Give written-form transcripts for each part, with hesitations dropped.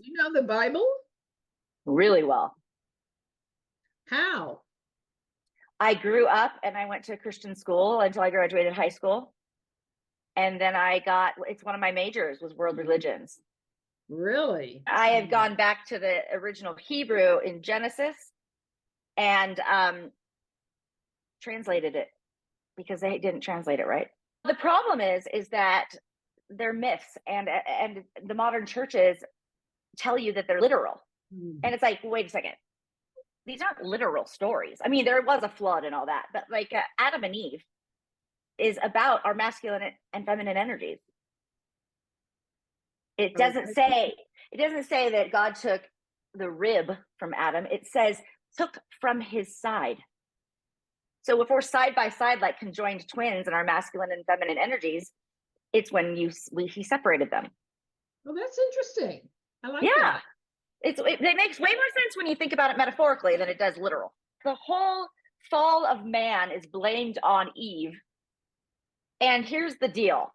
You know the Bible? Really well. How? I grew up and I went to a Christian school until I graduated high school. And then it's one of my majors was world religions. Really? I have gone back to the original Hebrew in Genesis and translated it because they didn't translate it right. The problem is that they're myths and the modern churches tell you that they're literal. And it's like, wait a second. These aren't literal stories. I mean, there was a flood and all that, but like Adam and Eve is about our masculine and feminine energies. It doesn't say that God took the rib from Adam. It says took from his side. So if we're side by side, like conjoined twins in our masculine and feminine energies, it's when he separated them. Well, that's interesting. I like that. It makes way more sense when you think about it metaphorically than it does literal. The whole fall of man is blamed on Eve. And here's the deal.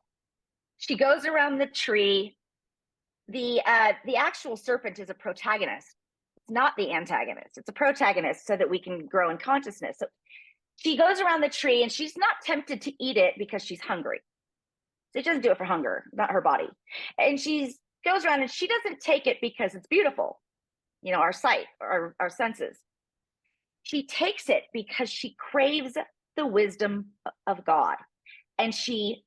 She goes around the tree. The actual serpent is a protagonist. It's not the antagonist. It's a protagonist so that we can grow in consciousness. So she goes around the tree and she's not tempted to eat it because she's hungry. She doesn't do it for hunger, not her body. And she goes around and she doesn't take it because it's beautiful, our sight, our senses. She takes it because she craves the wisdom of God, and she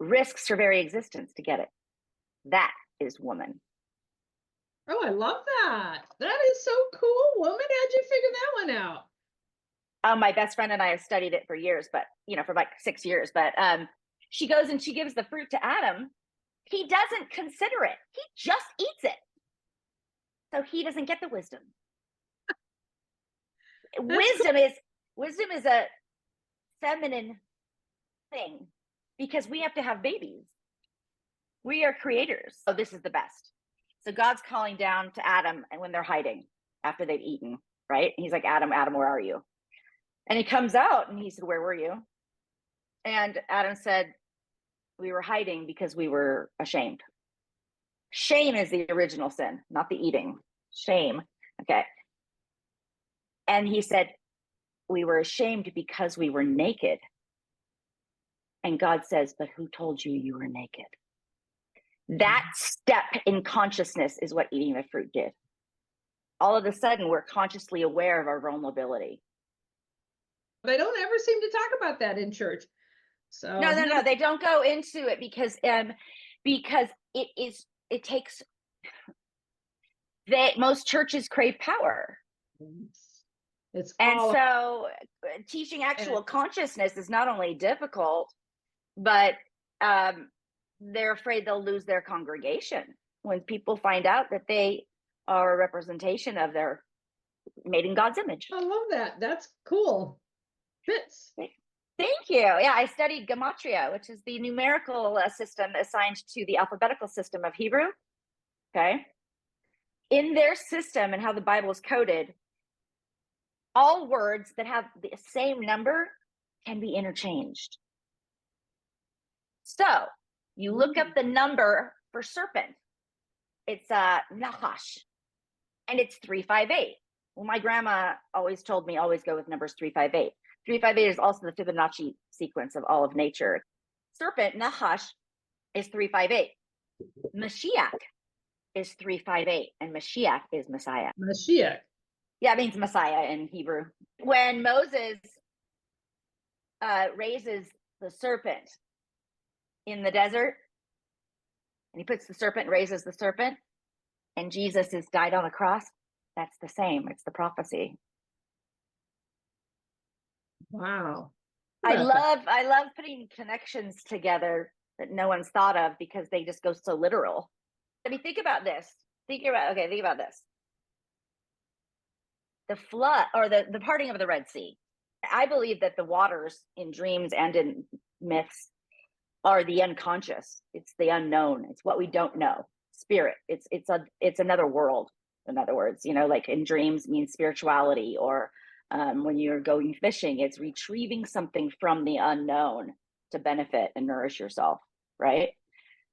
risks her very existence to get it. That is woman. Oh, I love that. That is so cool, woman. How'd you figure that one out? My best friend and I have studied it for years, but for like 6 years. But she goes and she gives the fruit to Adam. He doesn't consider it. He just eats it. So he doesn't get the wisdom. Wisdom is a feminine thing because we have to have babies. We are creators. So this is the best. So God's calling down to Adam, and when they're hiding after they've eaten, right? And he's like, Adam, where are you? And he comes out and he said, where were you? And Adam said, we were hiding because we were ashamed. Shame is the original sin, not the eating. Shame. Okay. And he said, we were ashamed because we were naked. And God says, but who told you you were naked? That step in consciousness is what eating the fruit did. All of a sudden, we're consciously aware of our vulnerability. They don't ever seem to talk about that in church. So no, they don't go into it because most churches crave power. So teaching actual consciousness is not only difficult, but they're afraid they'll lose their congregation when people find out that they are a representation of their made in God's image. I love that. That's cool. Fits. Thank you. Yeah, I studied gematria, which is the numerical system assigned to the alphabetical system of Hebrew. Okay. In their system and how the Bible is coded, all words that have the same number can be interchanged. So you look up the number for serpent. It's Nahash, and it's 358. Well, my grandma always told me always go with numbers 358. 358 is also the Fibonacci sequence of all of nature. Serpent, Nahash, is 358. Mashiach is 358, and Mashiach is Messiah. Mashiach. Yeah, it means Messiah in Hebrew. When Moses raises the serpent in the desert, and he puts the serpent, raises the serpent, and Jesus is died on the cross, that's the same. It's the prophecy. Wow. I love putting connections together that no one's thought of because they just go so literal. I mean, think about this. Think about this. The flood or the parting of the Red Sea. I believe that the waters in dreams and in myths are the unconscious. It's the unknown. It's what we don't know. Spirit. It's another world. In other words, like in dreams means spirituality, or when you're going fishing, it's retrieving something from the unknown to benefit and nourish yourself, right?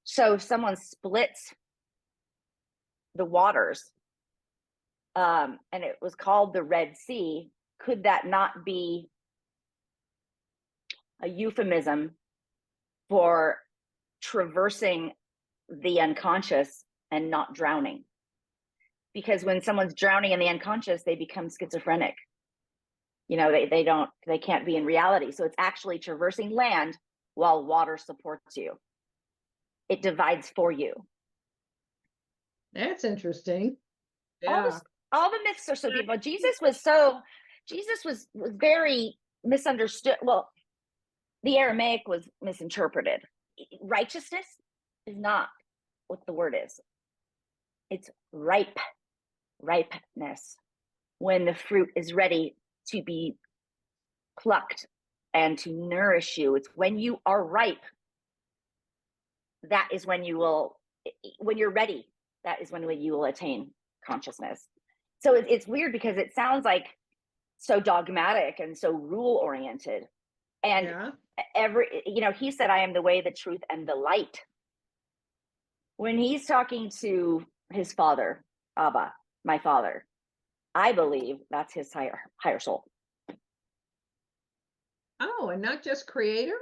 So if someone splits the waters, and it was called the Red Sea, could that not be a euphemism for traversing the unconscious and not drowning? Because when someone's drowning in the unconscious, they become schizophrenic. They can't be in reality. So it's actually traversing land while water supports you. It divides for you. That's interesting. All Yeah. all the myths are so deep. But Jesus was very misunderstood. Well, the Aramaic was misinterpreted. Righteousness is not what the word is. It's ripeness, when the fruit is ready to be plucked and to nourish you. It's when you are ripe. That is when when you're ready, that is when you will attain consciousness. So it's weird because it sounds like so dogmatic and so rule oriented. And he said, I am the way, the truth, and the light. When he's talking to his father, Abba, my father, I believe that's his higher soul. Oh, and not just creator?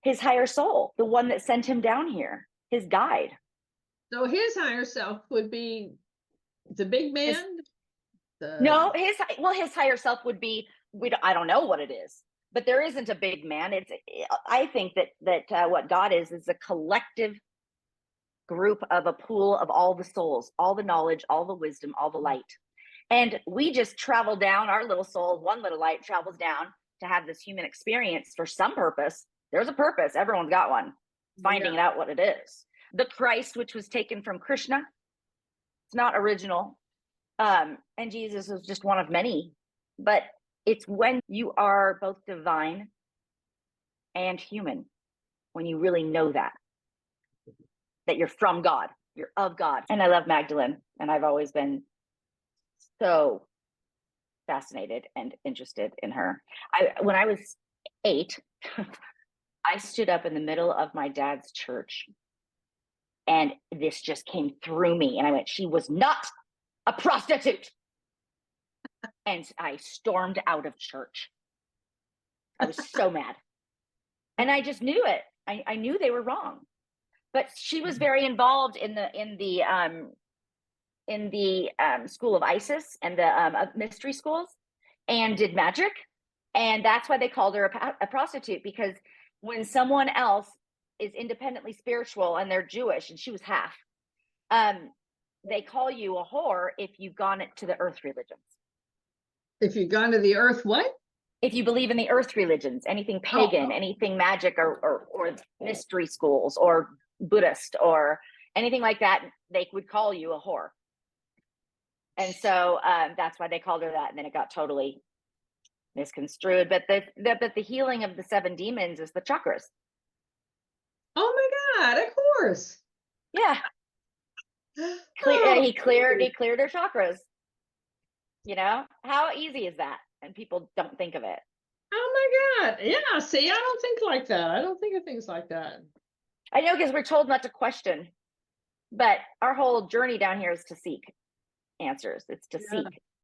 His higher soul, the one that sent him down here, his guide. So his higher self would be the big man? No, his higher self would be, I don't know what it is, but there isn't a big man. I think that what God is a collective group of a pool of all the souls, all the knowledge, all the wisdom, all the light. And we just travel down, our little soul, one little light travels down to have this human experience for some purpose. There's a purpose. Everyone's got one. Finding out what it is. The Christ, which was taken from Krishna, it's not original. And Jesus was just one of many. But it's when you are both divine and human, when you really know that you're from God, you're of God. And I love Magdalene, and I've always been so fascinated and interested in her. When I was 8, I stood up in the middle of my dad's church, and this just came through me. And I went, she was not a prostitute. And I stormed out of church. I was so mad. And I just knew it. I knew they were wrong. But she was very involved in the school of Isis and the mystery schools, and did magic. And that's why they called her a prostitute, because when someone else is independently spiritual and they're Jewish, and she was half, they call you a whore if you've gone to the earth religions. If you've gone to the earth, what? If you believe in the earth religions, anything pagan, anything magic, or mystery schools, or Buddhist, or anything like that, they would call you a whore. And so that's why they called her that. And then it got totally misconstrued. But the healing of the 7 demons is the chakras. Oh my God! Of course. Yeah. He cleared her chakras. How easy is that? And people don't think of it. Oh my God! Yeah. See, I don't think like that. I don't think of things like that. I know, because we're told not to question, but our whole journey down here is to seek answers. It's to seek.